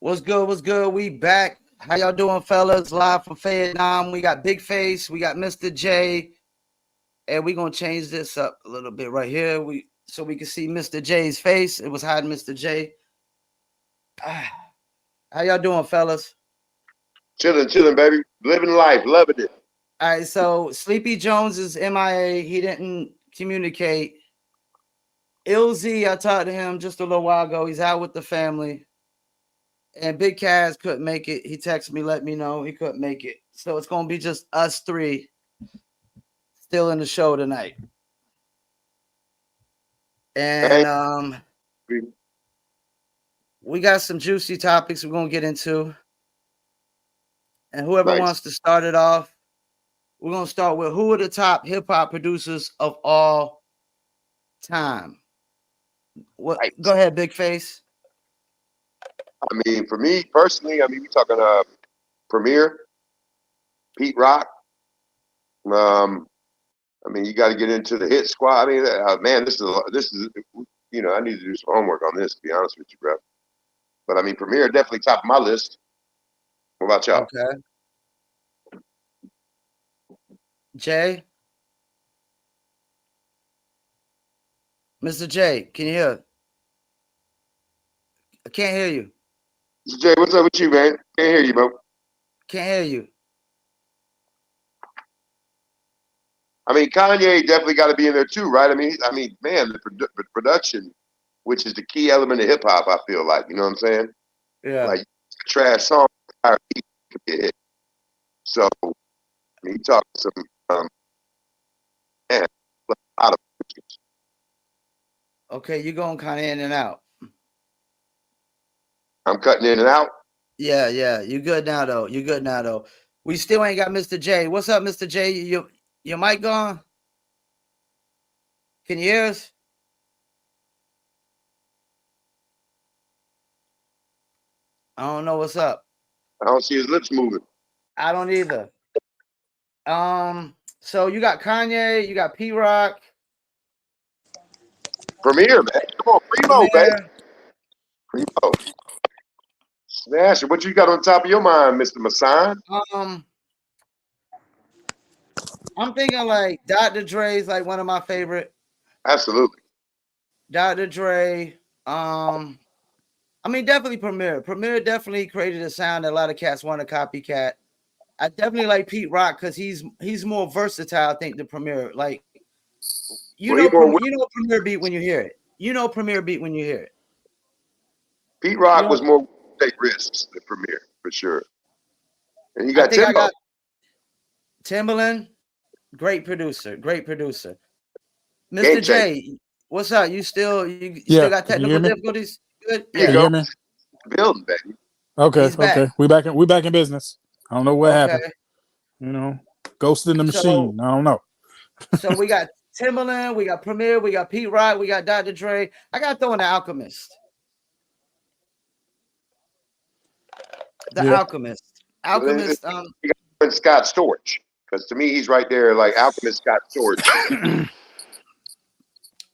What's good? What's good? We back. How y'all doing, fellas? Live from Fayettenam. We got Big Face. We got Mr. J. And we're gonna change this up a little bit right here. So we can see Mr. J's face. It was hiding Mr. J. How y'all doing, fellas? Chilling, baby. Living life, loving it. All right, so Sleepy Jones is MIA. He didn't communicate. Ilzy, I talked to him just a little while ago. He's out with the family. And Big Kaz couldn't make it. He texted me, let me know he couldn't make it. So it's gonna be just us three still in the show tonight. And we got some juicy topics we're gonna get into. And whoever wants to start it off, we're gonna start with who are the top hip-hop producers of all time. What Go ahead, Big Face. I mean, for me personally, we talking Premier, Pete Rock. You got to get into the hit squad. Man, this is I need to do some homework on this, to be honest with you, bro. But Premier definitely top of my list. What about y'all? Okay. Jay? Mr. J, can you hear? I can't hear you. Mr. J, what's up with you, man? Can't hear you, bro. Can't hear you. Kanye definitely got to be in there too, right? Man, the production, which is the key element of hip hop, I feel like, you know what I'm saying? Yeah. Like trash song, could be a hit. So, you talk some, man, a lot of producers. Okay, you're going kind of in and out. I'm cutting in and out. Yeah. You good now though. We still ain't got Mr. J. What's up, Mr. J? Your mic gone? Can you hear us? I don't know what's up. I don't see his lips moving. I don't either. So you got Kanye, you got P Rock. Premier, man. Come on, Primo, baby. Primo. Smash it. What you got on top of your mind, Mr. Masson? I'm thinking like Dr. Dre's like one of my favorite. Absolutely. Dr. Dre. Definitely Premier. Premier definitely created a sound that a lot of cats want to copycat. I definitely like Pete Rock because he's more versatile, I think, than Premier. Like you know Premier beat when you hear it. You know Premier beat when you hear it. Pete Rock was more take risks than Premier, for sure. And you got Timbo. Timbaland, great producer. Mr. J, what's up? You still got technical difficulties? Good. Yeah. Can you hear me? Building, baby. Okay. We back in business. I don't know what happened. Ghost in the machine. I don't know. So we got Timbaland, we got Premier, we got Pete Rock, we got Dr. Dre. I got to throw in the Alchemist. Alchemist. You got Scott Storch, because to me he's right there, like Alchemist Scott Storch.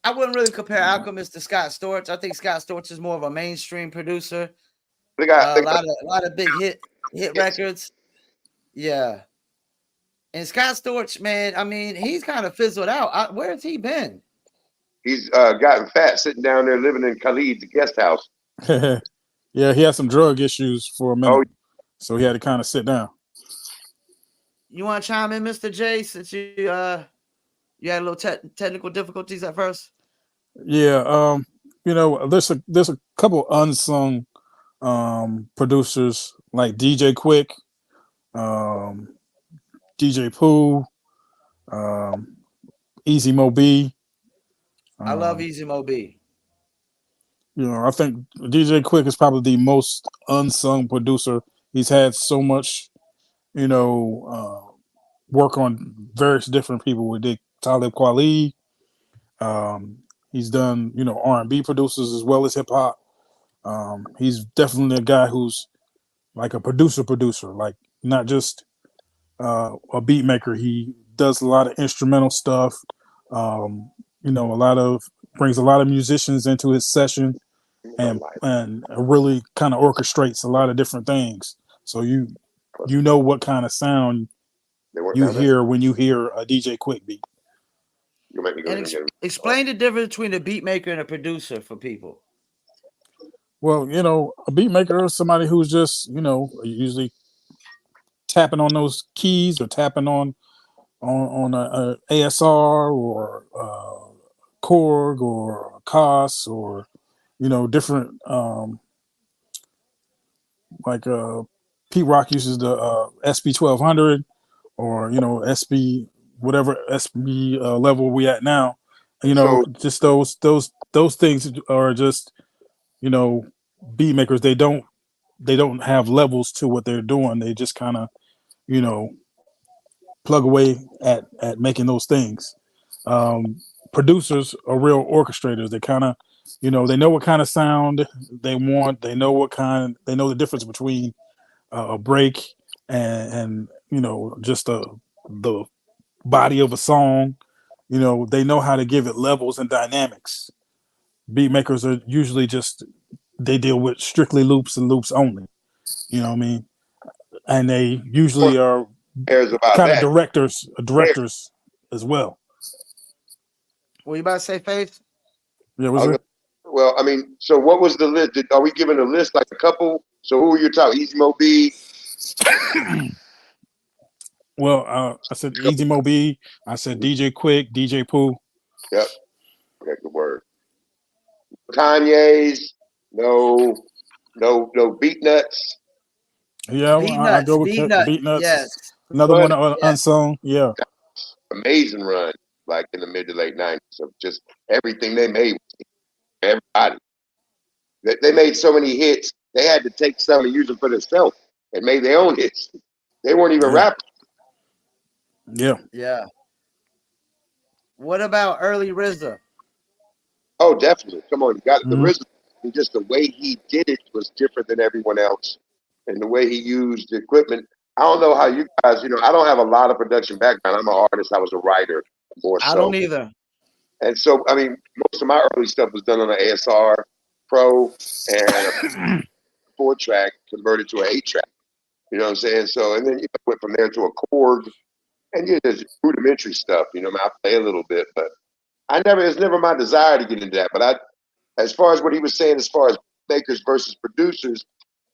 I wouldn't really compare Alchemist to Scott Storch. I think Scott Storch is more of a mainstream producer. They got a lot of big hit records. Yeah. And Scott Storch, man, he's kind of fizzled out. Where has he been? He's gotten fat sitting down there living in Khalid's guest house. Yeah, he had some drug issues for a minute, so he had to kind of sit down. You want to chime in, Mr. J, since you had a little technical difficulties at first? Yeah, there's a couple unsung producers like DJ Quick, DJ Pooh, Easy Mo B. I love Easy Mo B. I think DJ Quick is probably the most unsung producer. He's had so much, work on various different people with Talib Kweli. He's done, R&B producers as well as hip hop. He's definitely a guy who's like a producer, like not just a beat maker. He does a lot of instrumental stuff. Brings a lot of musicians into his session. and really kind of orchestrates a lot of different things. So you know what kind of sound They work you down there. hear when you hear a DJ Quick beat. You'll make me go And in and get them. explain the difference between a beat maker and a producer for people. Well, a beat maker is somebody who's just, usually tapping on those keys or tapping on a ASR or Korg or COS or different like Pete Rock uses the SB 1200 or SB whatever SB level we at now. So, Just those things are just you know beat makers. They don't have levels to what they're doing. They just kind of you know plug away at making those things. Producers are real orchestrators. They kind of they know what kind of sound they want. They know they know the difference between a break and just the body of a song. They know how to give it levels and dynamics. Beat makers are usually just they deal with strictly loops and loops only. You know what I mean? And they what usually are cares about kind of that? There. directors as well. What you about to say, Faith? Yeah, I was was it? gonna, well, I mean, so what was the list? Are we given a list like a couple? So who are you talking? Easy Mo B. Well, I said Easy Mo B. I said DJ Quick, DJ Pooh. Yep. Okay, good word. Kanye's. No, no beat nuts. Yeah, Beat I go nuts, with beat nuts. Beat Yes, Nuts. Another Run, one yeah. unsung. Yeah, amazing run, like in the mid to late '90s of just everything they made. Everybody. They made so many hits. They had to take some and use them for themselves and made their own hits. They weren't even yeah, rappers. yeah. Yeah. What about early RZA? Oh, definitely. Come on, you got the Mm-hmm. rhythm. And just the way he did it was different than everyone else, and the way he used the equipment. I don't know how you guys. I don't have a lot of production background. I'm an artist. I was a writer more I so, don't either. and so I mean, most of my early stuff was done on an ASR Pro and a 4 track converted to an 8 track. You know what I'm saying? So, and then went from there to a Korg, and there's rudimentary stuff. I play a little bit, but it's never my desire to get into that. But as far as what he was saying, as far as makers versus producers,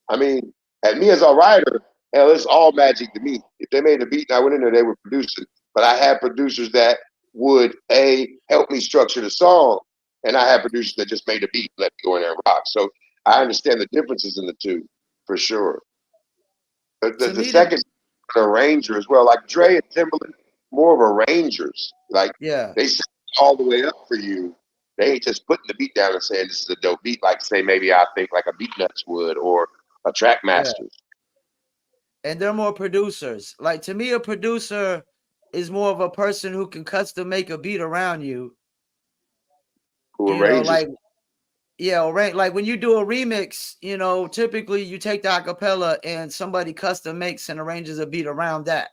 I mean, and me as a writer, hell, it's all magic to me. If they made a beat and I went in there, they would produce it. But I had producers that would help me structure the song, and I had producers that just made a beat, let me go in there and rock. So I understand the differences in the two for sure. To The me, the second arranger as well, like Dre and Timbaland, more of arrangers. Like yeah, they set all the way up for you. They ain't just putting the beat down and saying this is a dope beat, like say maybe I think like a Beat Nuts would or a Track yeah, Masters and they're more producers. Like to me, a producer is more of a person who can custom make a beat around you. who arranges. Like yeah, right. Like when you do a remix, typically you take the acapella and somebody custom makes and arranges a beat around that.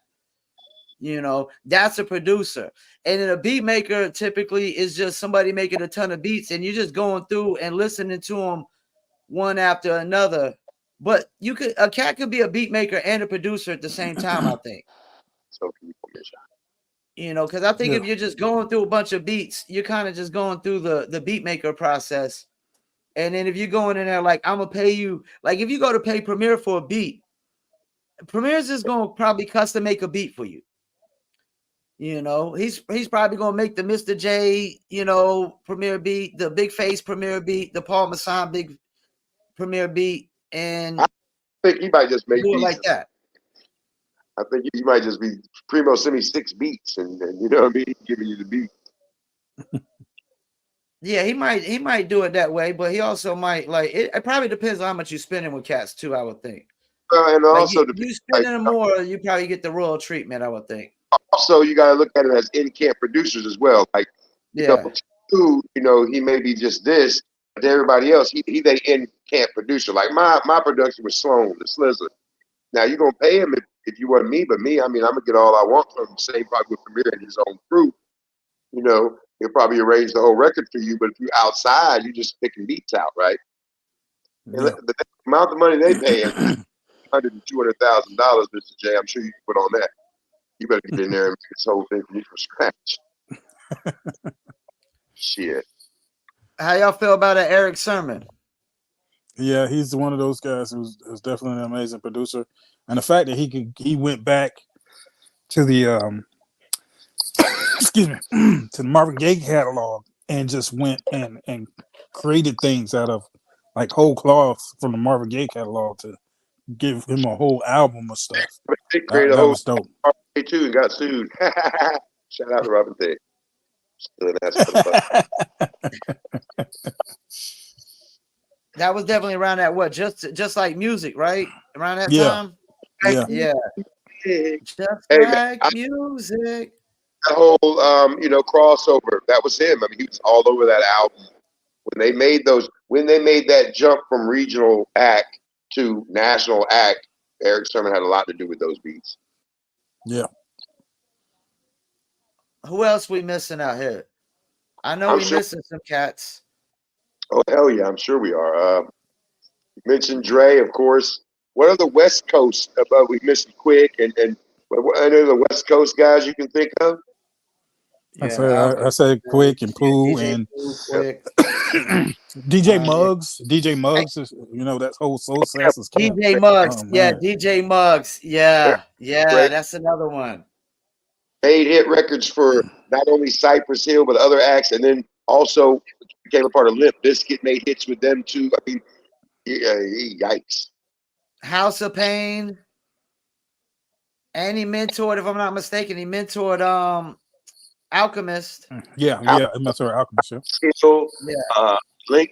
That's a producer. And then a beat maker typically is just somebody making a ton of beats and you're just going through and listening to them one after another. But a cat could be a beat maker and a producer at the same time, I think. So people mention. Because I think Yeah. if you're just going through a bunch of beats, you're kind of just going through the beat maker process. And then if you're going in there like I'm gonna pay you, like if you go to pay Premiere for a beat, Premiere's just gonna probably custom make a beat for you. He's probably gonna make the Mr. J, Premiere beat, the Big Face Premiere beat, the Paul Masson Big Premiere beat, and I think he might just make do it beats. like that. I think he might just be Primo send me 6 beats and you know what I mean, giving you the beat. Yeah, he might do it that way, but he also might like it probably depends on how much you're spending with cats too, I would think. And Like also you like spending more, you probably get the royal treatment, I would think. also you gotta look at it as in-camp producers as well. Like, Yeah, he may be just this, but everybody else, he they in-camp producer. Like my production was Sloan, the Slizzler. Now you're gonna pay him if you want me, but me, I mean, I'm gonna get all I want from him. Same probably with Premier and his own crew. He'll probably arrange the whole record for you, but if you're outside, you're just picking beats out, right? Yeah. The amount of money they pay is $100,000 and $200,000, Mr. J. I'm sure you can put on that. You better get in there and make this whole thing from scratch. Shit. How y'all feel about an Eric Sermon? Yeah, he's one of those guys who's definitely an amazing producer, and the fact that he went back to the excuse me to the Marvin Gaye catalog and just went and created things out of like whole cloth from the Marvin Gaye catalog to give him a whole album of stuff. But they created a That whole was dope. too and got sued. Shout out to Robin Thicke. Still an ass for the buck. That was definitely around that just like music, right? Around that Yeah. time. Yeah. Yeah. Just Hey, like man, music. that whole crossover, that was him. I mean, he was all over that album. When they made that jump from regional act to national act, Eric Sermon had a lot to do with those beats. Yeah. Who else we missing out here? I know we missing some cats. Oh hell yeah, I'm sure we are. You mentioned Dre, of course. What are the West Coast? We mentioned Quick and what are the West Coast guys you can think of? Yeah, I said Quick and Pooh and Quick. DJ Muggs. DJ Muggs is that whole Soul Assassins camp. DJ Muggs. Oh, Yeah, man. DJ Muggs. Yeah, that's another one. Made hit records for not only Cypress Hill but other acts, and then also became a part of Limp Bizkit. Made hits with them too. I mean, yikes. House of Pain. And he mentored, if I'm not mistaken, Alchemist. Yeah, mentored Alchemist. Yeah. Limp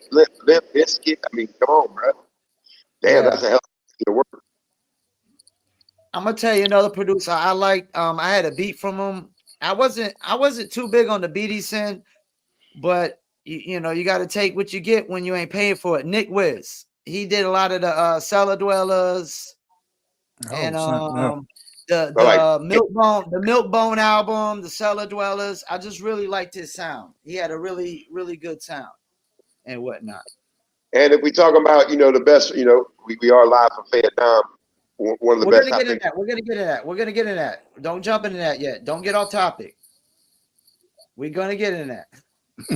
Bizkit. I mean, come on, bro. Damn, that's a hell of a work. I'm gonna tell you another producer I liked. I had a beat from him. I wasn't too big on the beat he sent, but you got to take what you get when you ain't paying for it. Nick Wiz. He did a lot of the Cellar Dwellers and the Milkbone album, the Cellar Dwellers. I just really liked his sound. He had a really, really good sound and whatnot. And if we talk about, the best, we are live from Fayettenam. One of the best. We're gonna get into that. Don't jump into that yet. Don't get off topic. We're gonna get into that.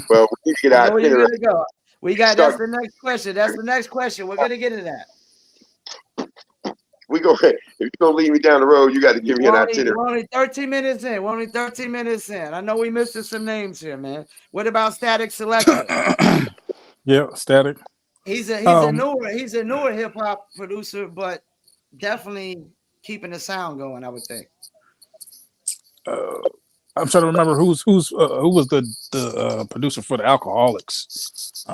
Well, we get out. Where you're gonna go. That's the next question. That's the next question. We're gonna get into that. We go. If you're gonna lead me down the road, you got to give me an itinerary. We're only 13 minutes in. I know we missing some names here, man. What about Static Selector? Yeah, Static. He's a newer hip hop producer, but definitely keeping the sound going, I would think. I'm trying to remember who was the producer for the Alcoholics.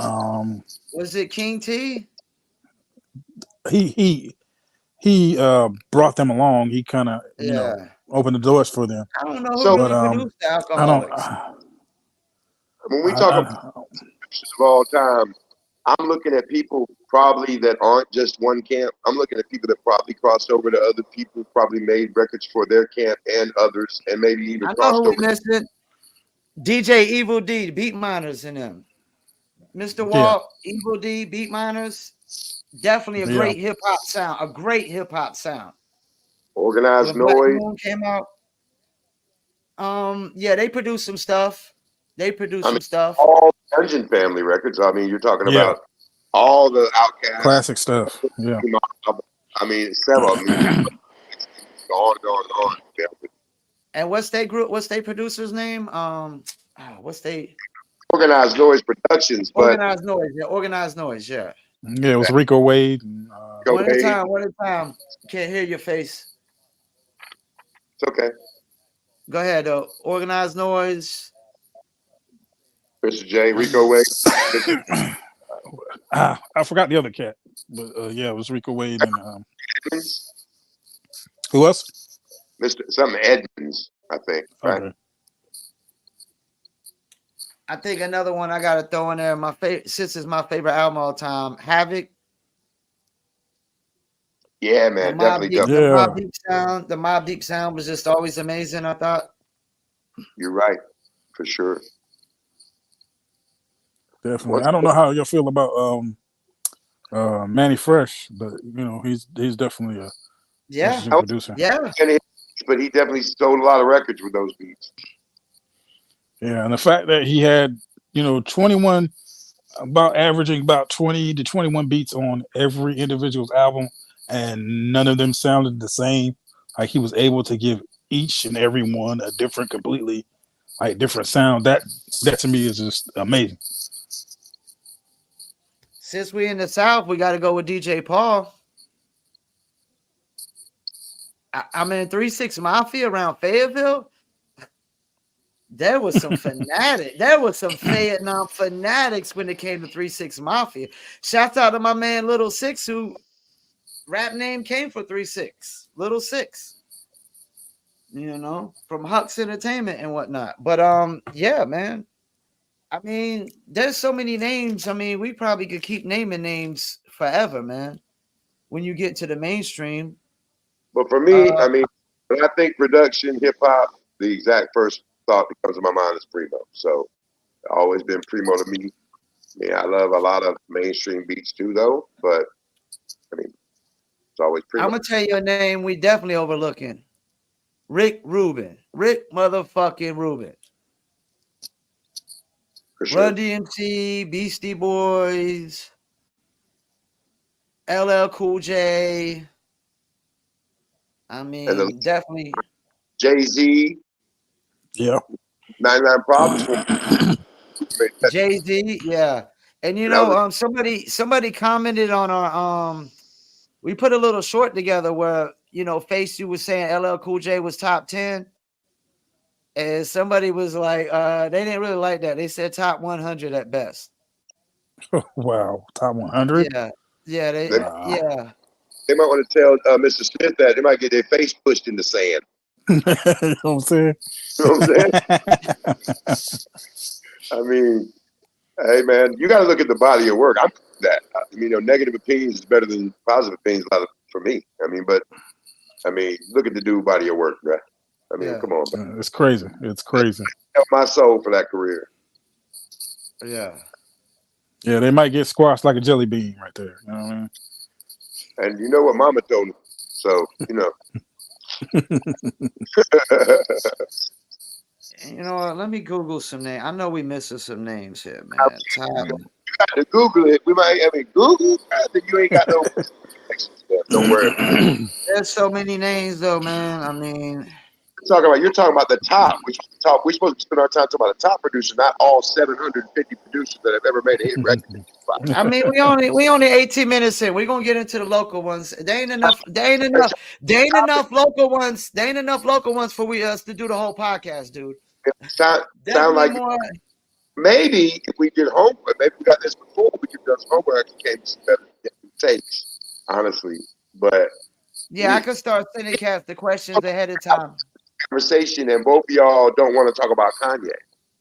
Was it King T? He brought them along. He kind of opened the doors for them. I don't know who really produced the Alcoholics. When we talk about producers of all time, I'm looking at people probably that aren't just one camp. I'm looking at people that probably crossed over to other people, probably made records for their camp and others, and maybe even crossed over. Missing DJ Evil D, Beat Miners in them. Mr. Walt, Evil D, Beat Miners. Definitely a great hip hop sound. Organized Noise came out. They produced some stuff. All Dungeon Family records. I mean, you're talking about all the Outkast classic stuff. Yeah. I mean, several of them. on. Yeah. And what's their producer's name? What's they? Organized Noise Productions. Organized Noise. Yeah. Yeah, it was Rico Wade. And, one at a time. Can't hear your face. It's okay. Go ahead, though. Organized Noise. Mr. J, Rico Wade. I forgot the other cat, but it was Rico Wade and who else? Mr. Something Edmonds, I think. Right. Okay. I think another one I gotta throw in there. My favorite, since it's my favorite album of all time, Havoc. Yeah, man, definitely. The Mobb Deep sound was just always amazing. I thought. You're right, for sure. Definitely. I don't know how y'all feel about Manny Fresh, but he's definitely a Yeah, interesting I was producer. yeah. but he definitely sold a lot of records with those beats. Yeah, and the fact that he had 21 about averaging about 20 to 21 beats on every individual's album, and none of them sounded the same. Like he was able to give each and every one a different, completely like different sound. That to me is just amazing. Since we in the South, we got to go with DJ Paul. I mean, 3-6 Mafia around Fayetteville. There was some fanatic. There was some Fayettenam fanatics when it came to 3-6 Mafia. Shouts out to my man Little Six, who rap name came for 3-6. Little Six. From Hux Entertainment and whatnot. But yeah, man. I mean, there's so many names. I mean, we probably could keep naming names forever, man. When you get to the mainstream. But for me, I mean, when I think production, hip hop, the exact first thought that comes to my mind is Primo. So always been Primo to me. Yeah, I love a lot of mainstream beats too, though. But I mean, it's always Primo. I'm gonna tell you a name we definitely overlooking. Rick Rubin. Rick motherfucking Rubin. For sure. Run DMC, Beastie Boys, LL Cool J. I mean, definitely. Jay-Z. Yeah. 99 Problems. Jay-Z, yeah. And somebody commented on our we put a little short together where Face You was saying LL Cool J was top 10. And somebody was like, they didn't really like that. They said top 100 at best. Wow, top 100. Yeah, yeah, yeah. They might want to tell Mr. Smith that they might get their face pushed in the sand. You know what I'm saying? You know what I'm saying? I mean, hey man, you got to look at the body of work. I'm that. I mean, negative opinions is better than positive opinions for me. I mean, look at the dude body of work, bro. I mean, come on, bro. It's crazy. It's crazy. Help my soul for that career. Yeah. Yeah, they might get squashed like a jelly bean right there. You know what I mean? And you know what Mama told me. So, You know what? Let me Google some names. I know we missing some names here, man. You got to Google it. We might have Google. I think you ain't got no. Don't worry. There's so many names, though, man. I mean, You're talking about the top. We're supposed to spend our time talking about the top producer, not all 750 producers that have ever made a hit record. I mean, we only 18 minutes in. We're gonna get into the local ones. There ain't enough local ones. There ain't enough local ones for us to do the whole podcast, dude. Sound like more. Maybe if we did homework, maybe we got this before, we could do some homework and came some better takes, honestly. But yeah, I could start sending cats the questions ahead of time. Conversation, and both of y'all don't want to talk about Kanye,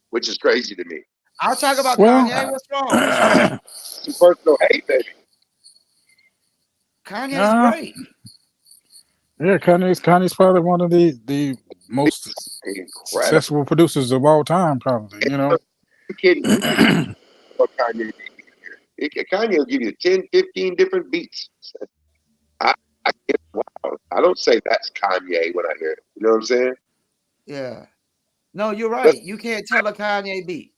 which is crazy to me. I'll talk about Kanye. What's wrong? Some personal hate, baby. Kanye's great. Yeah, Kanye's probably one of the most successful producers of all time, probably. You kidding? What Kanye? Kanye will give you 10, 15 different beats. I don't say that's Kanye when I hear it. You know what I'm saying? Yeah. No, you're right. You can't tell a Kanye beat.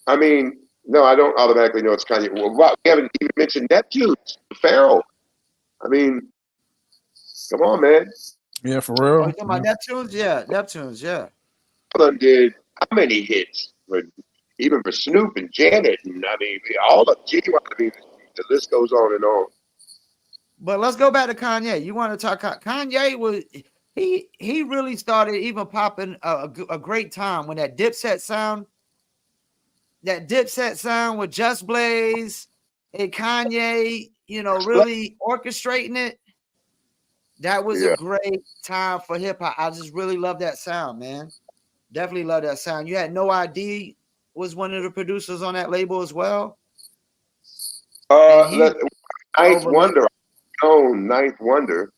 I mean, no, I don't automatically know it's Kanye. Well, we haven't even mentioned Neptune's Pharaoh. I mean, come on, man. Yeah, for real. Oh, you talking about Neptune's? Yeah, Neptune's, yeah. Alan did how many hits? Even for Snoop and Janet, and I mean, all of Genuine. I mean, the list goes on and on. But let's go back to Kanye. You want to talk? Kanye was he really started even popping a great time when that Dipset sound with Just Blaze and Kanye, really orchestrating it. That was a great time for hip hop. I just really love that sound, man. Definitely love that sound. You had No ID was one of the producers on that label as well. Ninth Wonder. Oh, Ninth Wonder.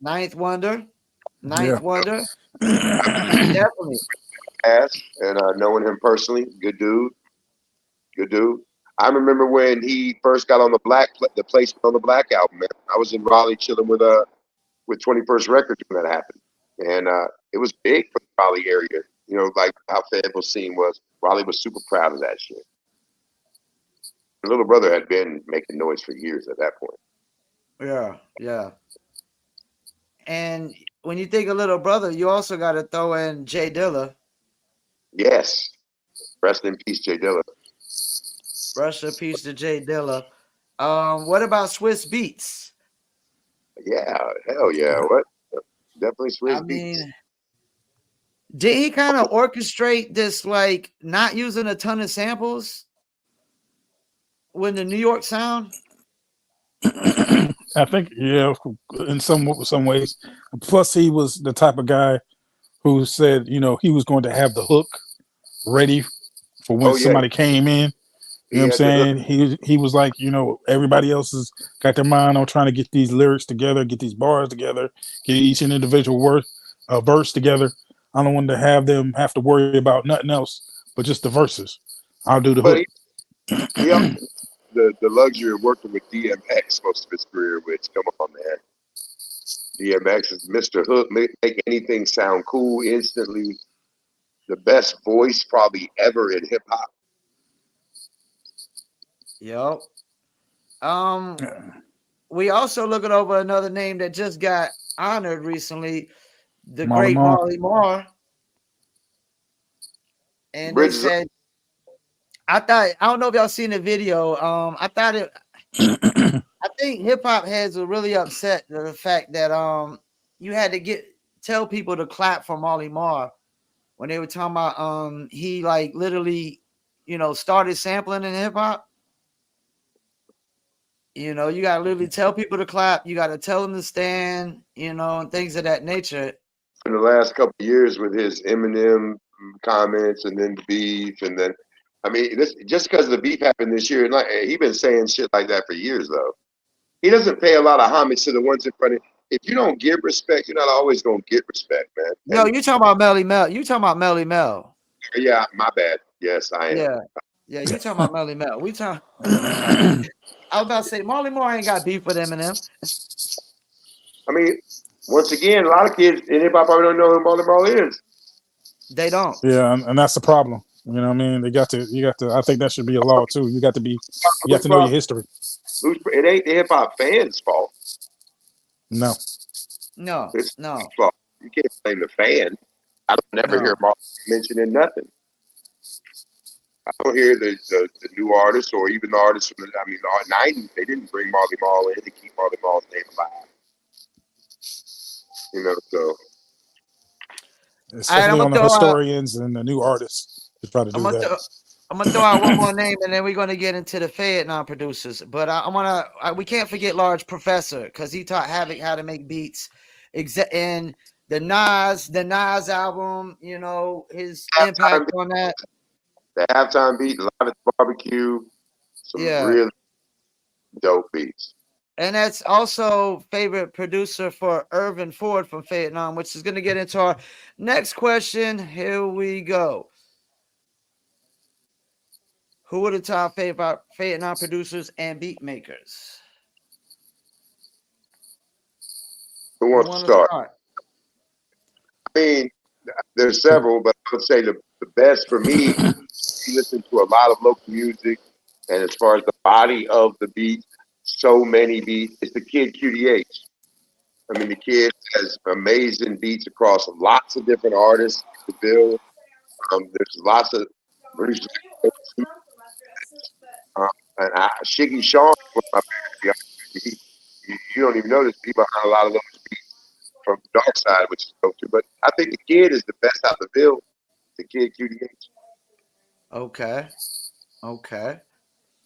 Ninth Wonder. Definitely. And knowing him personally, good dude. I remember when he first got on the placement on the Black album. Man. I was in Raleigh chilling with 21st Records when that happened, and it was big for the Raleigh area. You know, like how Fayetteville scene was. Raleigh was super proud of that shit. My little brother had been making noise for years at that point. Yeah, yeah. And when you think of little brother, you also got to throw in Jay Dilla. Yes, rest in peace, Jay Dilla. Rest in peace to Jay Dilla. What about Swiss Beats? Yeah, hell yeah. What? Definitely I Swiss Beats. mean, did he kind of orchestrate this, like not using a ton of samples when the New York sound? I think, yeah, in some ways. Plus, he was the type of guy who said, he was going to have the hook ready for when Oh yeah, somebody came in. You know what he I'm had the hook. saying? He was like, everybody else has got their mind on trying to get these lyrics together, get these bars together, get each individual verse together. I don't want to have them have to worry about nothing else but just the verses. I'll do the But hook. he also the luxury of working with DMX most of his career, which come on, man. DMX is Mr. Hook, make anything sound cool instantly. The best voice probably ever in hip hop. Yep. Um, we also looking over another name that just got honored recently, the Marley great Marl. Marley Marl. And they Bridges, said, I don't know if y'all seen the video. I think hip hop heads were really upset at the fact that you had to tell people to clap for Marley Marl when they were talking about he like literally, started sampling in hip hop. You gotta literally tell people to clap, you gotta tell them to stand, and things of that nature. in the last couple of years with his Eminem comments and then the beef and then I mean this just because the beef happened this year, like he been saying shit like that for years though. He doesn't pay a lot of homage to the ones in front of him. If you don't give respect, you're not always gonna get respect, man. No, And you talking about Melly Mel. You talking about Melly Mel. yeah, my bad. Yes, I am. Yeah. Yeah, you talking about Melly Mel. We talking I was about to say Marley Moore ain't got beef with Eminem. I mean, once again, a lot of kids in hip hop probably don't know who Marley Marl is. They don't. Yeah, and that's the problem. You know what I mean? You got to, I think that should be a law too. You got Whose to know your problem? history. It ain't the hip hop fans' fault. No. No, It's no, his fault. You can't blame the fan. I don't never hear no. Marley mentioning nothing. I don't hear the new artists or even the artists from the 90s. They didn't bring Marley Marl in to keep Marley Marl's name alive. So It's All right, definitely on the historians and the new artists to try to I'm do gonna that. throw, I'm gonna throw out one more name, and then we're gonna get into the Fayettenam producers. But we can't forget Large Professor because he taught Havoc how to make beats. And the Nas album, his impact halftime beat, on that. the halftime beat, live at the barbecue, some Yeah, really dope beats. and that's also favorite producer for Irvin Ford from Fayettenam, which is gonna get into our next question. Here we go. Who are the top favorite Fayettenam producers and beat makers? Who Who wants to want to start? start? I mean, there's several, but I would say the best for me, you listen to a lot of local music, and as far as the body of the beat, so many beats. It's the Kid QDH. I mean, the kid has amazing beats across lots of different artists to build. There's lots of producers. And Shiggy Sean, one of my favorites. You don't even know this. He behind a lot of those beats from Dark Side, which is dope too. But I think the kid is the best out the build. The kid QDH. Okay. Okay.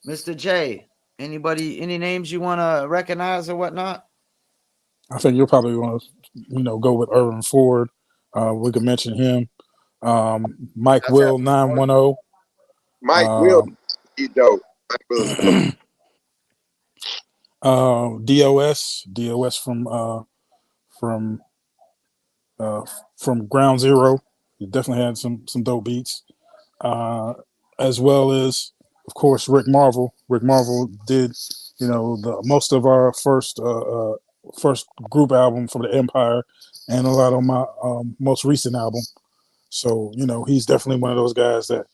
Mr. J, any names you want to recognize or whatnot? I think you'll probably want to, go with Irvin Ford. We could mention him. Mike That's Will absolutely right. 910. Mike Will, Um, he dope. Mike Will is dope. DOS from uh, from Ground Zero. He definitely had some dope beats, as well as of course, Rick Marvel. Rick Marvel did, the most of our first group album from the Empire, and a lot of my most recent album. So he's definitely one of those guys that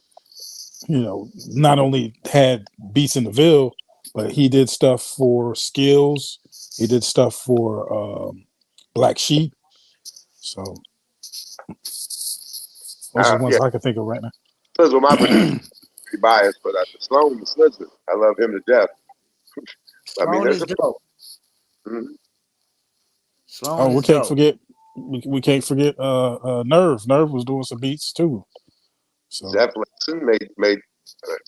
not only had beats in the Ville, but he did stuff for Skills. He did stuff for Black Sheep. So those are the ones Yeah, I can think of right now. those were my producers. Pretty biased, but Sloan is listen. I love him to death. I mean, Sloan there's is a. dope. Mhm. Sloan Oh, we is can't dope. forget. We can't forget. Nerve. Nerve was doing some beats too. So Zeph Linson made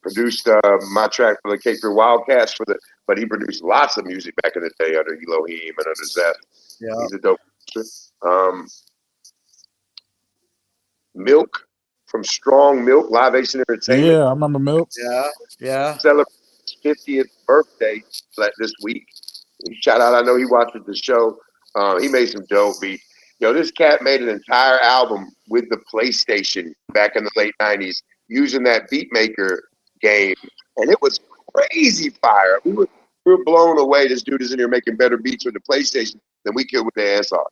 produced my track for the Cape Fear Wildcats but he produced lots of music back in the day under Elohim and under Zeph. Yeah. He's a dope producer. Milk from Strong Milk Live Action Entertainment yeah, I remember Milk. Yeah. Yeah. celebrated his 50th birthday this week. Shout out! I know he watches the show. He made some dope beats. This cat made an entire album with the PlayStation back in the late '90s using that beat maker game, and it was crazy fire. We were blown away. This dude is in here making better beats with the PlayStation than we could with the ASR.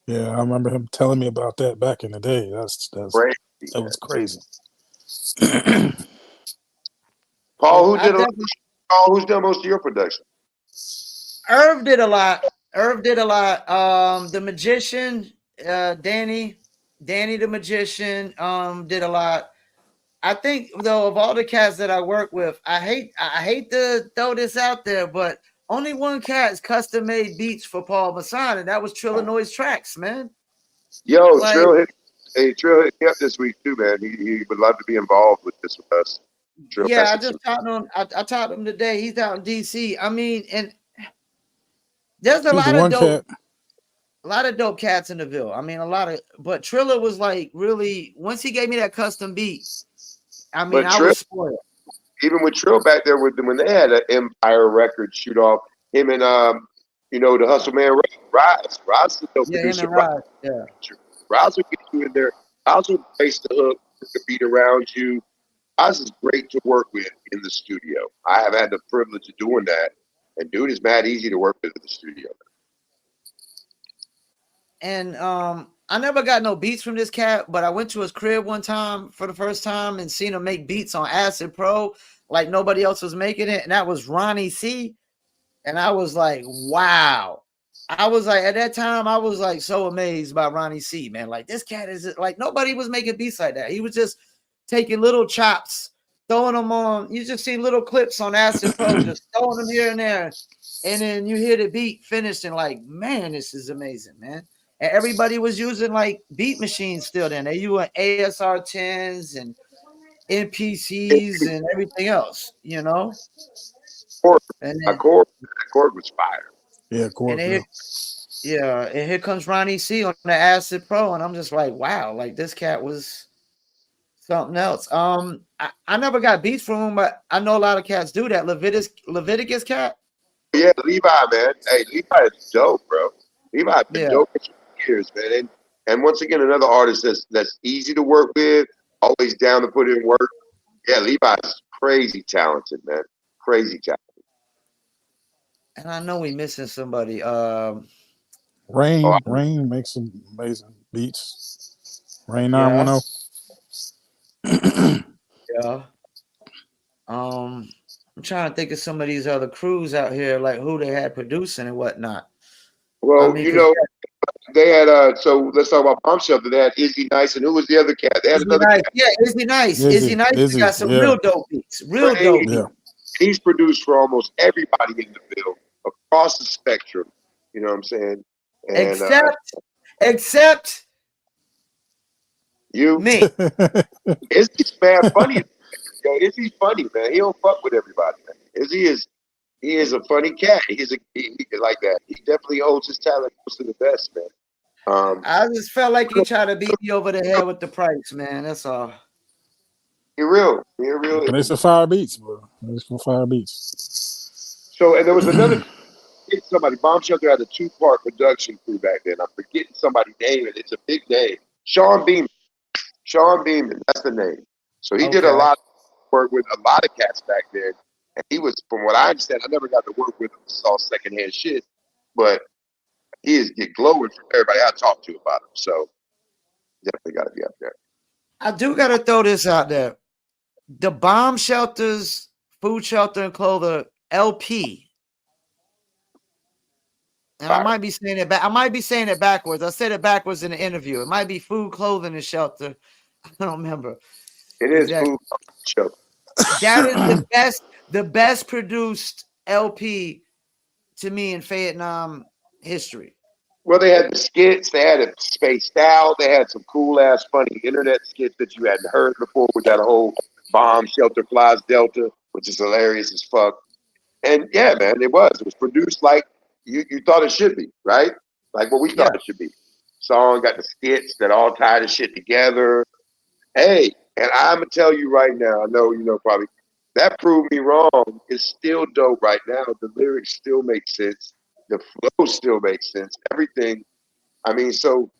Yeah, I remember him telling me about that back in the day. Crazy, That man. was crazy. Paul, I definitely who's done most of your production? Irv did a lot. Irv did a lot. The magician, Danny the magician, did a lot. I think though of all the cats that I work with, I hate to throw this out there, but only one cat's custom made beats for Paul Masson, and that was Trillinois Tracks, man. Yo, Like, Trill hit me up this week too, man. He would love to be involved with this with us. Trill yeah, I messaged just him. talked to him. I talked to him today. He's out in DC. I mean, and there's He's the one cat. a lot of dope cats in the Ville. I mean, but Triller was like really once he gave me that custom beat. I mean, But I Trill, was spoiled. even with Trill back there with when they had an Empire record shoot off, him and the Hustle Man Rise is a dope Yeah, him producer. and Rod. Yeah. Rise will get you in there. Rise will place the hook, put the beat around you. Rise is great to work with in the studio. I have had the privilege of doing that, and dude is mad easy to work with in the studio. And I never got no beats from this cat, but I went to his crib one time for the first time and seen him make beats on Acid Pro like nobody else was making it, and that was Ronnie C. And I was like, wow. I was like, at that time, I was like so amazed by Ronnie C, man. Like, this cat is like nobody was making beats like that. He was just taking little chops, throwing them on. You just see little clips on Acid Pro, just throwing them here and there. And then you hear the beat finished, and like, man, this is amazing, man. And everybody was using like beat machines still then. They using ASR 10s and NPCs and everything else, you know? And then Accord was fire. Yeah, and Corp. then yeah, and here comes Ronnie C on the Acid Pro, and I'm just like, wow, like this cat was something else. I never got beats from him, but I know a lot of cats do that. Leviticus cat. Yeah, Levi, man. Hey, Levi is dope, bro. Levi's been Yeah. dope for years, man. And once again, another artist that's easy to work with, always down to put in work. Yeah, Levi's crazy talented, man. Crazy talented. And I know we missing somebody. Oh, Rain makes some amazing beats. Rain Yeah, 910. yeah. I'm trying to think of some of these other crews out here, like who they had producing and whatnot. I well, mean, because they had so let's talk about Bomb Shelter. They had Izzy Nice, and who was the other cat? They had Izzy another Nice, cat. yeah, Izzy Nice. Izzy Nice got some yeah. real dope beats. Real Crazy. dope Yeah. beats. He's produced for almost everybody in the field across the spectrum. You know what I'm saying? And Except you, me. Izzy's mad funny. Yo, Izzy's funny, man. He don't fuck with everybody, man. He is a funny cat. He like that. He definitely holds his talent close to the best, man. I just felt like he tried to beat me over the head with the price, man. That's all. He real. He real. But it's some fire beats, bro. It's some fire beats. So, and there was another somebody. Bomb Shelter had a 2-part production crew back then. I'm forgetting somebody's name, and it's a big name. Sean Beeman. Sean Beeman. That's the name. So he did a Okay. lot. worked with a lot of cats back then, and he was, from what I understand, I never got to work with him. Saw secondhand shit, but he is get glowing from everybody I talked to about him. So definitely got to be up there. I do got to throw this out there. The bomb shelters, food shelter and clother LP. And I might be saying it back. I might be saying it backwards. I said it backwards in the interview. It might be food, clothing, and shelter. I don't remember. It is exactly. food shelter. That is the best produced LP to me in Fayettenam history. Well, they had the skits. They had it spaced out. They had some cool ass, funny internet skits that you hadn't heard before with that whole bomb shelter flies Delta, which is hilarious as fuck. And yeah, man, it was. It was produced like you thought it should be, right? Like what we thought it should be. Song got the skits that all tie the shit together. Hey, and I'm gonna tell you right now. I know you know probably that proved me wrong. It's still dope right now. The lyrics still make sense. The flow still makes sense. Everything. I mean, so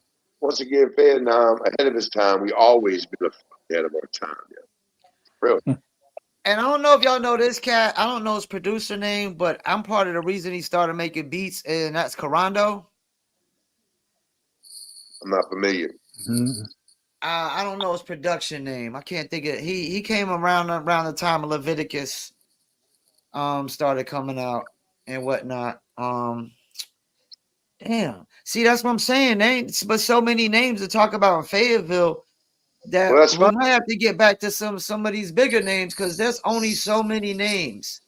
once again, Fayettenam ahead of his time. We always been ahead of our time. Yeah, really. And I don't know if y'all know this cat. I don't know his producer name, but I'm part of the reason he started making beats, and that's Carando. I'm not familiar. Mm-hmm. I don't know his production name. I can't think of. He came around the time of Leviticus, started coming out and whatnot. Damn. See, that's what I'm saying. Names, but so many names to talk about in Fayetteville that Well, that's we fine. might have to get back to some of these bigger names because there's only so many names.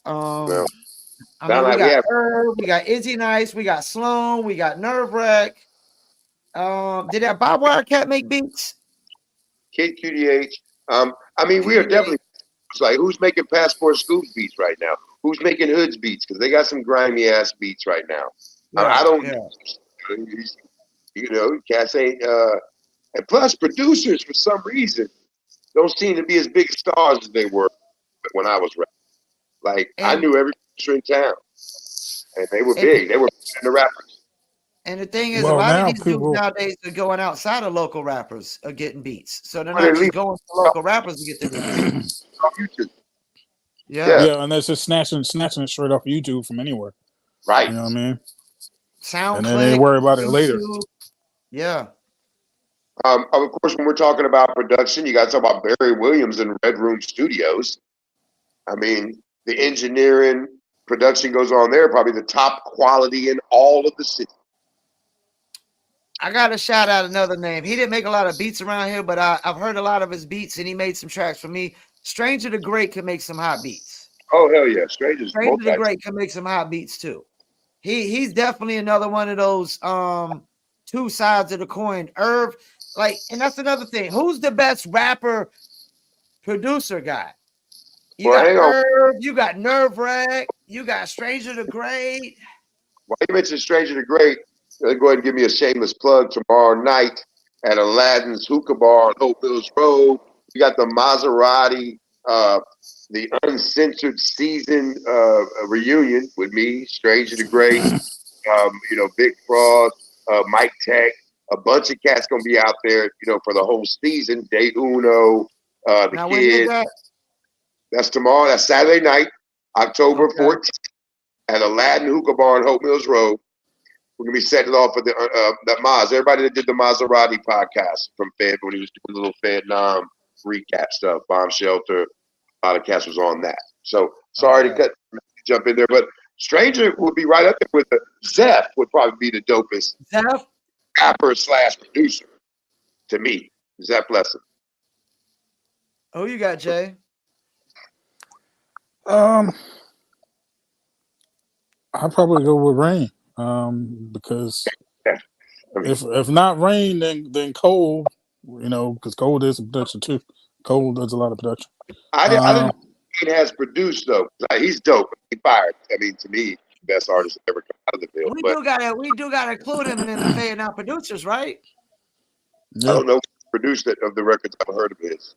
Well, I mean, sound we like we got have Herb, we got Izzy Nice, we got Sloan, we got Nerve Wreck. Did that Bob Wildcat make beats? Kid QDH. I mean, we are definitely it's like who's making Passport Scoops beats right now? Who's making Hoods beats? Because they got some grimy ass beats right now. I don't. You know, cats ain't. And plus, producers for some reason don't seem to be as big stars as they were when I was rapping. Like I knew every producer in town, and they were big. They were the rappers. And the thing is, a Well, lot of now these dudes people, nowadays are going outside of local rappers are getting beats. So they're But not at just least going to local rappers to get the beats. on YouTube. Yeah. yeah, and they're just snatching it straight off YouTube from anywhere. Right. You know what I mean? SoundClick. And then they worry about it later. Yeah. Of course, when we're talking about production, you got to talk about Barry Williams and Red Room Studios. I mean, the engineering, production goes on there, probably the top quality in all of the city. I got to shout out another name. He didn't make a lot of beats around here, but I've heard a lot of his beats, and he made some tracks for me. Stranger the Great can make some hot beats. Oh, hell yeah. Stranger the Great can make some hot beats, too. He's definitely another one of those two sides of the coin. Irv, like, and that's another thing. Who's the best rapper producer guy? You got Irv, you got Nerve Wreck, you got Stranger the Great. While you mentioned Stranger the Great, go ahead and give me a shameless plug tomorrow night at Aladdin's Hookah Bar on Hope Mills Road. You got the Maserati, the uncensored season reunion with me, Stranger the Great, you know, Big Frost, Mike Tech, a bunch of cats gonna be out there, you know, for the whole season. Day Uno, the now, kids. That's tomorrow. That's Saturday night, October 14th, at Aladdin Hookah Bar on Hope Mills Road. We're gonna be setting it off for the that Maz. Everybody that did the Maserati podcast from Fed when he was doing a little Fayettenam recap stuff, bomb shelter. A lot of cats was on that. So sorry to jump in there, but Stranger would be right up there with the Zeph would probably be the dopest rapper / producer to me. Zeph Lesson. Who you got, Jay? I'd probably go with Rain. Because if not Rain, then Cole, you know, because Cole does some production too. Cole does a lot of production. I didn't know Rain has produced though. Like, he's dope. He fired. I mean, to me, best artist ever come out of the field. We do gotta include him in the Fayettenam producers, right? Yeah. I don't know who produced it of the records I've heard of his.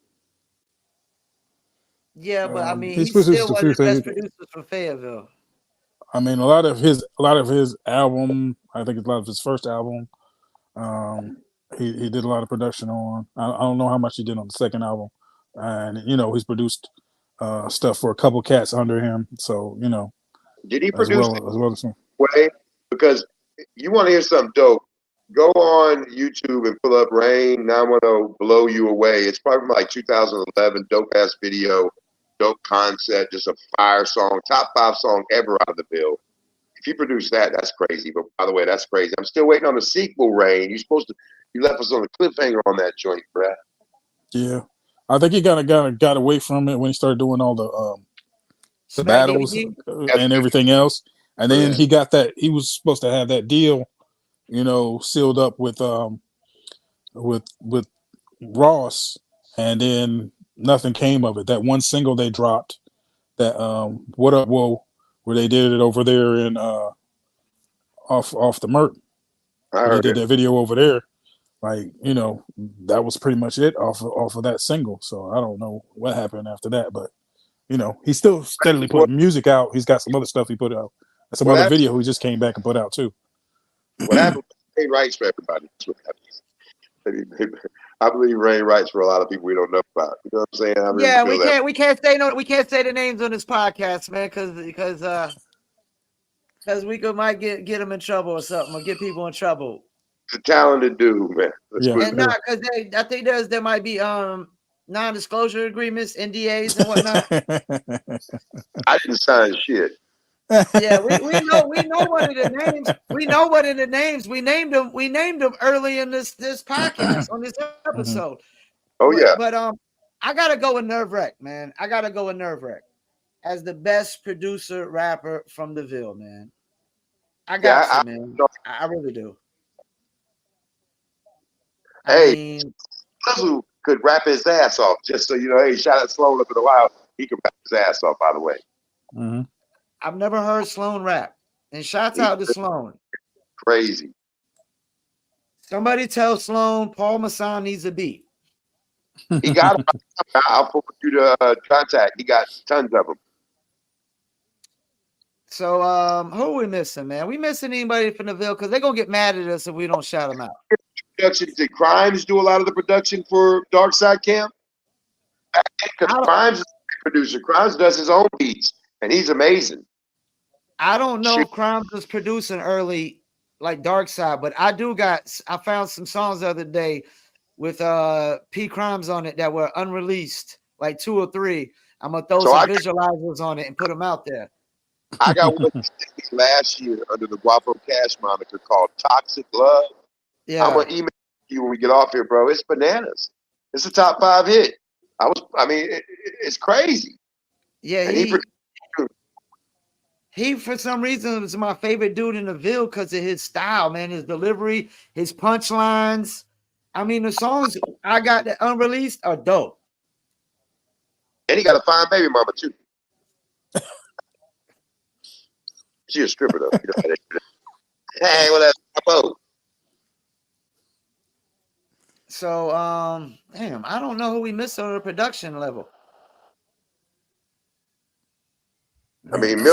Yeah, but I mean, he's still one of the best producers from Fayetteville. I mean, a lot of his album, I think it's a lot of his first album. He did a lot of production on. I don't know how much he did on the second album, and he's produced stuff for a couple cats under him. So Did he as produce well as him. way? Because you want to hear something dope, go on YouTube and pull up Rain 910 Blow You Away. It's probably like 2011, dope ass video, dope concept, just a fire song, top 5 song ever out of the bill. If you produce that, that's crazy. But by the way, that's crazy. I'm still waiting on the sequel, Rain. You left us on the cliffhanger on that joint, bruh. Yeah, I think he got away from it when he started doing all the Smack battles Yiggy. and everything else, and then Yeah. he got that. He was supposed to have that deal, sealed up with Ross, and then nothing came of it. That one single they dropped, that "What Up Whoa," where they did it over there in off the Merc. I Where they heard did it. that video over there. Like that was pretty much it off of that single. So I don't know what happened after that, but he's still steadily What, putting music out. He's got some other stuff he put out. Some what other happened? video he just came back and put out too. What happened? Rain writes for everybody. That's what happens. I believe Rain writes for a lot of people we don't know about. You know what I'm saying? I really Yeah, feel that. we can't say the names on this podcast, man, because we might get them in trouble or something, or get people in trouble. It's a talented dude, man. Let's Yeah. put it And not because I think there might be non-disclosure agreements, NDAs and whatnot. I didn't sign shit. Yeah, we know what in the names. We know what in the names. We named them early in this podcast on this episode. Oh yeah. But I gotta go with Nerve Wreck, man. I gotta go with Nerve Wreck as the best producer rapper from the Ville, man. I got to, man. I really do. Hey, I mean, Puzzle could rap his ass off. Just so you know, hey, shout out Sloan up in a while. He could rap his ass off. By the way. Mm-hmm. I've never heard Sloan rap, and shouts out to Sloan. Crazy. Somebody tell Sloan Paul Masson needs a beat. He got them. I'll forward you the contact. He got tons of them. So, who are we missing, man? We missing anybody from the Ville? Because they're gonna get mad at us if we don't shout them out. Production. Did Crimes do a lot of the production for Dark Side Camp? Because Crimes is a producer. Crimes does his own beats, and he's amazing. I don't know if Crimes was producing early like Dark Side, but I found some songs the other day with P Crimes on it that were unreleased, like 2 or 3. I'm gonna throw some visualizers on it and put them out there. I got one last year under the Guapo Cash moniker called Toxic Love. Yeah. I'm gonna email you when we get off here, bro. It's bananas. It's a top 5 hit. It's crazy. Yeah, he for some reason is my favorite dude in the Ville because of his style, man, his delivery, his punchlines. I mean, the songs I got that unreleased are dope. And he got a fine baby mama too. She a stripper though. Hey, what up? So, damn, I don't know who we missed on the production level. I mean, I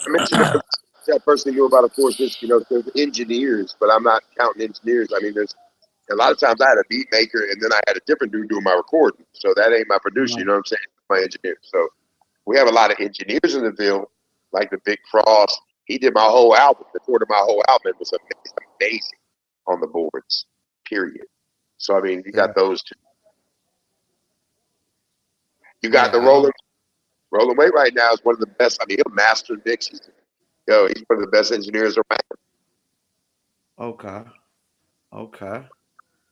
mentioned that person knew about, of course, there's engineers, but I'm not counting engineers. I mean, there's a lot of times I had a beat maker and then I had a different dude doing my recording. So that ain't my producer, you know what I'm saying? My engineer. So we have a lot of engineers in the Ville, like the Big Frost. He did my whole album, recorded my whole album. It was amazing on the boards, period. So, I mean, you got those two. You got the Roland Wade right now is one of the best. I mean, he'll master mix. He's one of the best engineers around. Okay.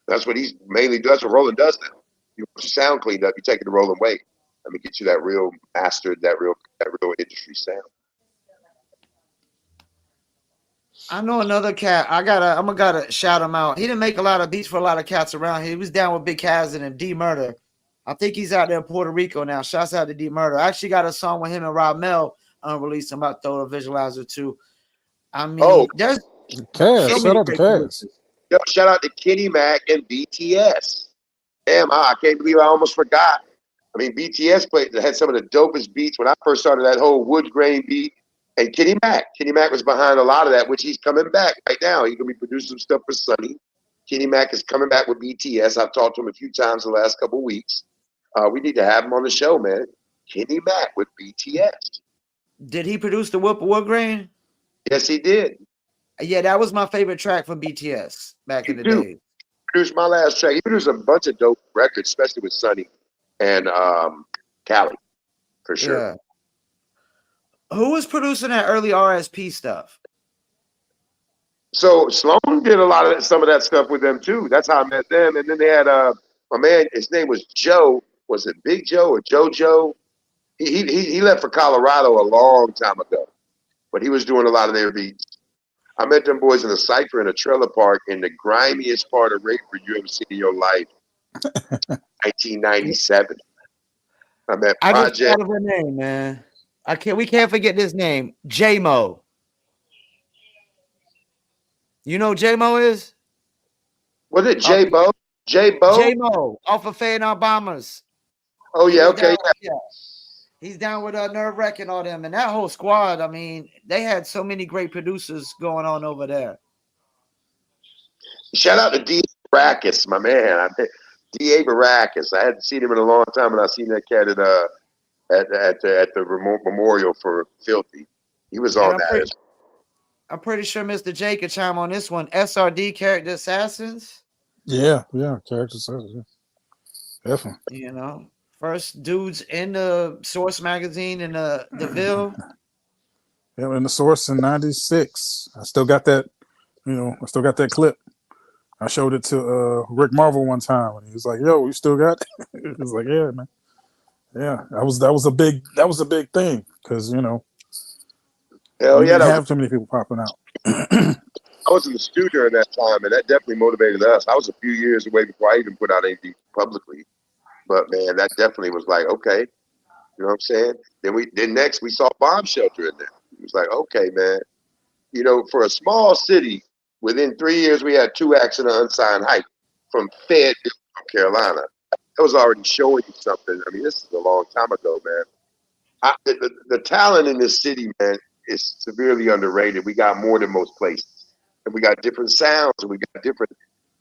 That's what he's mainly does. That's what Roland does now. You want your sound cleaned up, you take it to Roland Wade. Let me get you that real mastered, that real industry sound. I know another cat. I'm gonna shout him out. He didn't make a lot of beats for a lot of cats around here. He was down with Big Kazan and D Murder. I think he's out there in Puerto Rico now. Shouts out to D Murder. I actually got a song with him and Rob Mel unreleased. I'm about to throw a visualizer too. I mean, there's Kaz. Shout out to Kaz. Yo, shout out to Kenny Mac and BTS. Damn, I can't believe I almost forgot. I mean, BTS had some of the dopest beats when I first started that whole wood grain beat. And Kenny Mac was behind a lot of that, which he's coming back right now. He's gonna be producing some stuff for Sonny. Kenny Mac is coming back with BTS. I've talked to him a few times the last couple of weeks. We need to have him on the show, man. Kenny Mack with BTS. Did he produce the Whoop Wood Grain? Yes, he did. Yeah, that was my favorite track from BTS back He in the do. day. Produced my last track. He produced a bunch of dope records, especially with Sonny and Cali, for sure. Yeah. Who was producing that early RSP stuff? So Sloan did a lot of some of that stuff with them too. That's how I met them. And then they had my man. His name was Joe. Was it Big Joe or JoJo? He left for Colorado a long time ago, but he was doing a lot of their beats. I met them boys in a cypher in a trailer park in the grimiest part of Rayford you ever seen in your life. 1997. I met I just Project. thought of her name, man. We can't forget this name. J-Mo. You know who J-Mo is? Was it J-Bo? J-Bo? J-Mo off of Fayettenam Bombers. Oh, yeah, okay. Yeah. He's down with Nerve Wreck and all them. And that whole squad, I mean, they had so many great producers going on over there. Shout out to D. Baracus, my man. D.A. Baracus. I hadn't seen him in a long time, and I seen that cat at the memorial for Filthy. He was on that. I'm pretty sure Mr. J could chime on this one. SRD Character Assassins. Yeah, Character Assassins. Yeah. Definitely. You know, first dudes in the Source magazine in the Ville. Yeah, in the Source in '96. I still got that. I still got that clip. I showed it to Rick Marvel one time, and he was like, "Yo, you still got it?" He was like, "Yeah, man. Yeah, that was a big thing because we didn't have too many people popping out." I was in the studio during that time, and that definitely motivated us. I was a few years away before I even put out anything publicly, but man, that definitely was like, okay, you know what I'm saying? Then next we saw Bomb Shelter in there. It was like, okay, man, for a small city, within 3 years we had 2 acts in an unsigned hype from Fayetteville, North Carolina. That was already showing you something. I mean, this is a long time ago, man. The talent in this city, man, is severely underrated. We got more than most places. And we got different sounds, and we got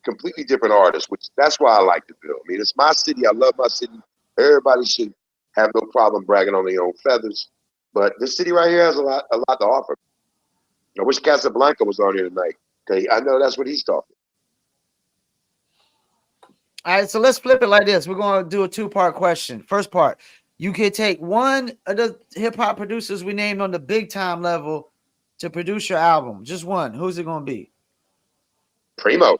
completely different artists, which that's why I like the Ville. I mean, it's my city. I love my city. Everybody should have no problem bragging on their own feathers. But this city right here has a lot to offer. I wish Casablanca was on here tonight. Okay, I know that's what he's talking. All right, so let's flip it like this. We're going to do a 2-part question. First part, you can take one of the hip-hop producers we named on the big-time level to produce your album. Just one. Who's it going to be? Primo.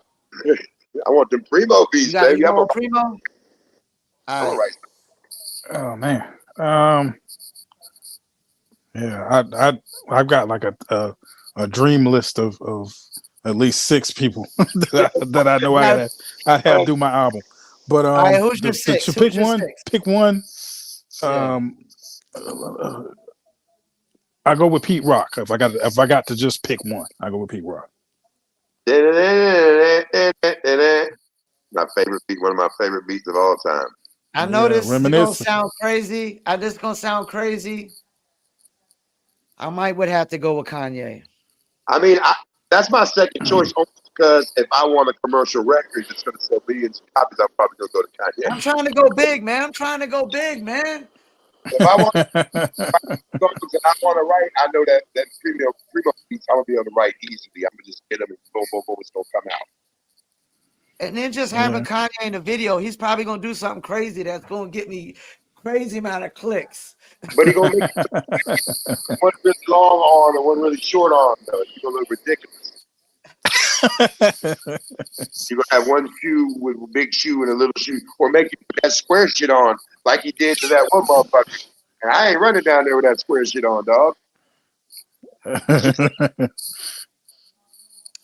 I want them Primo beats, baby. You want Primo? All right. Oh man. Yeah, I've got like a dream list of at least 6 people that I know I have do my album. But who's your 6? To pick one, pick one. I go with Pete Rock. If I got to just pick one, I go with Pete Rock. My favorite beat, one of my favorite beats of all time. I know this is gonna sound crazy. I would have to go with Kanye. I mean, that's my second choice only because if I want a commercial record that's gonna sell millions of copies, I'm probably gonna go to Kanye. I'm trying to go big, man. If I want and I want to write, I know that Primo beats, I'm gonna be able to write easily. I'm gonna just get them and boom, boom, boom, it's gonna come out. And then just having Kanye in the video, he's probably gonna do something crazy that's gonna get me crazy amount of clicks. But he's gonna make one really long arm and one really short arm, though. It's gonna look ridiculous. You're gonna have one shoe with a big shoe and a little shoe, or make you put that square shit on like he did to that one motherfucker. And I ain't running down there with that square shit on, dog.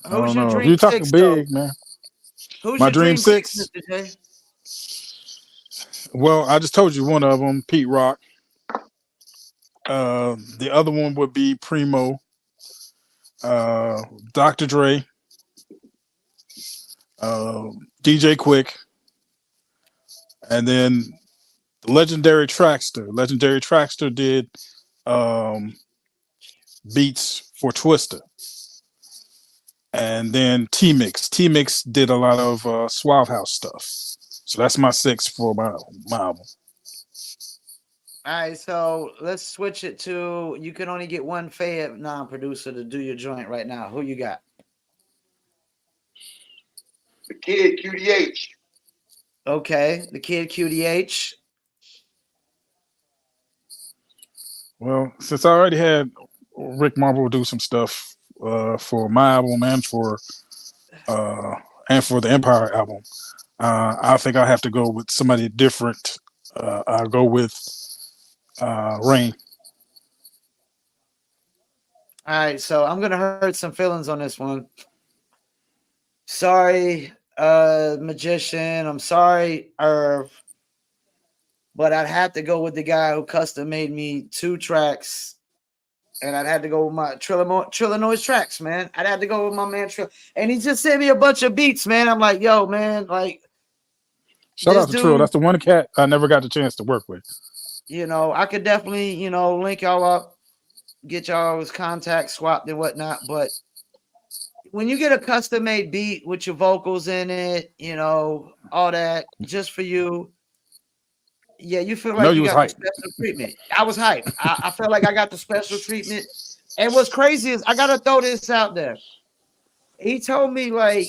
Who's your dream you talking 6, big, man. Who's my your dream 6? Mr. J? Well, I just told you one of them, Pete Rock. The other one would be Primo, Dr. Dre, DJ Quick, and then the Legendary Traxster. Legendary Traxster did beats for Twista. And then T-Mix. T-Mix did a lot of Suave House stuff. So that's my 6 for my album. All right, so let's switch it to you can only get one Fayettenam producer to do your joint right now. Who you got? The kid, QDH. Okay, the kid QDH. Well, since I already had Rick Marble do some stuff for my album uh, and for the Empire album, I think I have to go with somebody different. I'll go with Rain. All right, so I'm gonna hurt some feelings on this one. Sorry, magician. I'm sorry, Irv, but I'd have to go with the guy who custom made me 2 tracks, and I'd have to go with my Trilla Noise tracks, man. I'd have to go with my man Trill, and he just sent me a bunch of beats, man. I'm like, yo, man, like Shout this out to Trill. dude, That's the one cat I never got the chance to work with. I could definitely, link y'all up, get y'all's contacts swapped and whatnot, but when you get a custom made beat with your vocals in it, all that just for you, yeah, you feel I know like you you was got the hyped. special treatment. I was hyped. I felt like I got the special treatment. And what's crazy is I gotta throw this out there. He told me like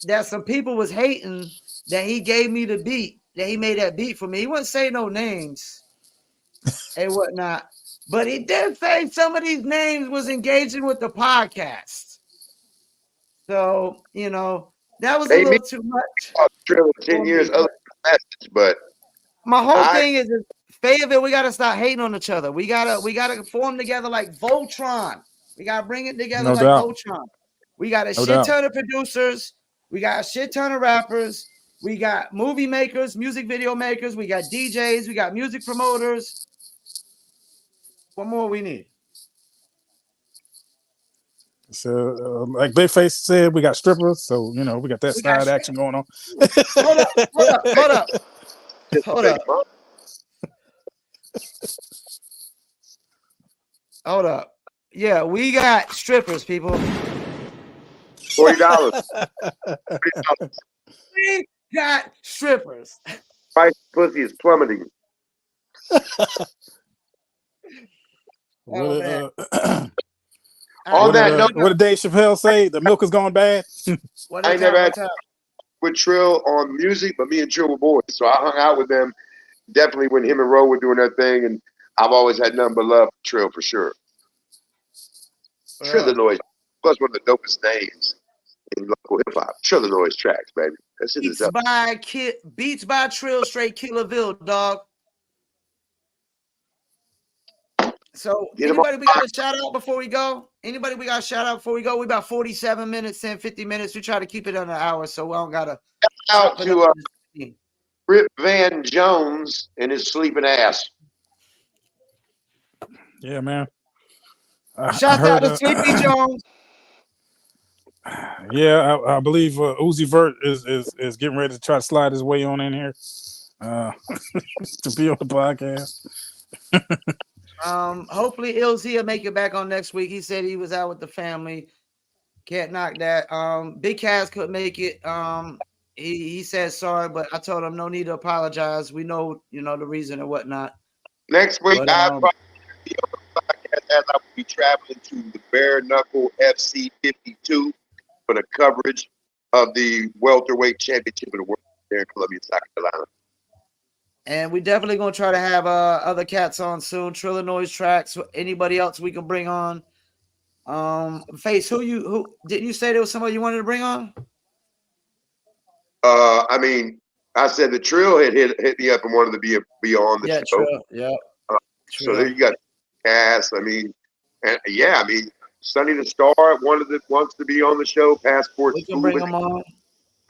that some people was hating that he gave me the beat, that he made that beat for me. He wouldn't say no names and whatnot, but he did say some of these names was engaging with the podcast. So, that was a They meet little too much Trill 10 for years me. other message, but My whole I thing is Fayetteville, we gotta stop hating on each other. We gotta form together like Voltron. We gotta bring it together No like doubt. Voltron. We got a No shit doubt. ton of producers. We got a shit ton of rappers. We got movie makers, music video makers. We got DJs. We got music promoters. What more we need? So, like Bayface said, we got strippers, so we got that We got side shit. action going on. Hold up, hold up, hold up, just hold make up, money. hold up. Yeah, we got strippers, people. $40. We got strippers. Price of pussy is plummeting. What Oh did, man. On that note, what did Dave Chappelle say? The milk has gone bad. What I is ain't never time? had What time? with Trill on music, but me and Trill were boys. So I hung out with them definitely when him and Ro were doing their thing, and I've always had nothing but love for Trill for sure. Trillinois, plus one of the dopest names in local hip hop. Trillinois tracks, baby. That shit is Beats up. by Trill, straight Killerville, dog. So Get them anybody we on. got to shout out before we go? Anybody we got to shout out before we go? We about 47 minutes and 50 minutes. We try to keep it under an hour, so we don't gotta Out chop it up. to Rip Van Jones and his sleeping ass. Yeah, man. I Shout out heard. to Sleepy Jones. Yeah, I believe Uzi Vert is getting ready to try to slide his way on in here to be on the podcast. Hopefully LZ will make it back on next week. He said he was out with the family. Can't knock that. Big Cass couldn't make it. He said sorry, but I told him no need to apologize. We know, the reason and whatnot. Next week, But I'll probably be on the podcast as I will be traveling to the Bare Knuckle FC 52 for the coverage of the welterweight championship of the world there in Columbia, South Carolina. and we definitely gonna try to have other cats on soon. Trilla Noise tracks. Anybody else we can bring on? Face, who didn't you say there was somebody you wanted to bring on? I mean, I said the Trill had hit me up and wanted to be on the Yeah, show. Trill. Yeah. So there you got Cass. I mean, Sonny the Star wants to be on the show. We can bring them on.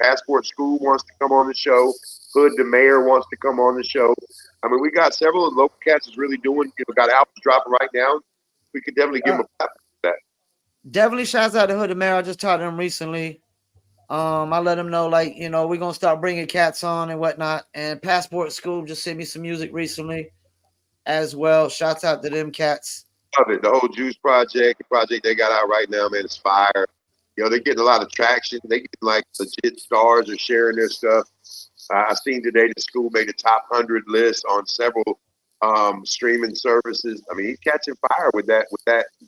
Passport School wants to come on the show. Hood the Mayor wants to come on the show. I mean, we got several of the local cats that's really doing. Got albums dropping right now. We could definitely give them a platform for that. Definitely shouts out to Hood the Mayor. I just talked to him recently. I let him know, like, we're gonna start bringing cats on and whatnot. And Passport School just sent me some music recently as well. Shouts out to them cats. Love it. The whole Juice project, the project they got out right now, man, it's fire. They're getting a lot of traction. They get like legit stars are sharing their stuff. I seen today the school made a top 100 list on several streaming services. I mean, he's catching fire with that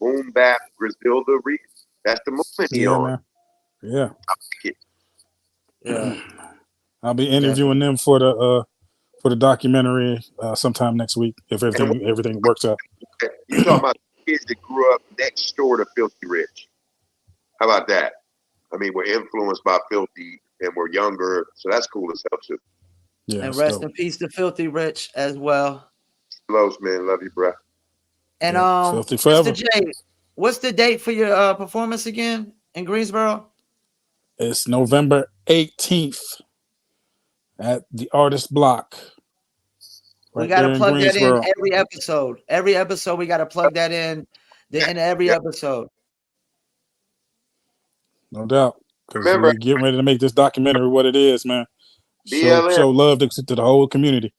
boom bap Griselda read. That's the movement he Yeah, on. man. Yeah. Yeah. I'll be interviewing them for the documentary sometime next week if And everything works out. you talking about kids that grew up next door to Filthy Rich? How about that? I mean, we're influenced by Filthy and we're younger, so that's cool as hell too. Yeah, And rest in peace to Filthy Rich as well. Close, man. Love you, bro. And Filthy forever. Mr. J, what's the date for your performance again in Greensboro? It's November 18th at the Artist Block. We Right got to there in plug that in Greensboro. every episode. Every episode, we got to plug that in every episode. No doubt. Because Remember, we getting ready to make this documentary what it is, man. Show BLM, love to the whole community.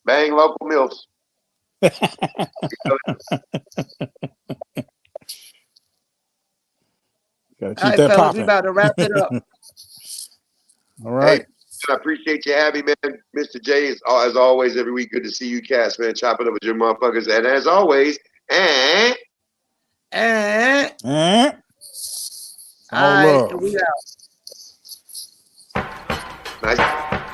bang local mills. Gotta keep All right, that fellas, we popping. about to wrap it up. All right. Hey, I appreciate you having me, man. Mr. J, as always, every week, good to see you, cats, man. Chopping up with your motherfuckers. And as always, And all all right, love. we out. nice.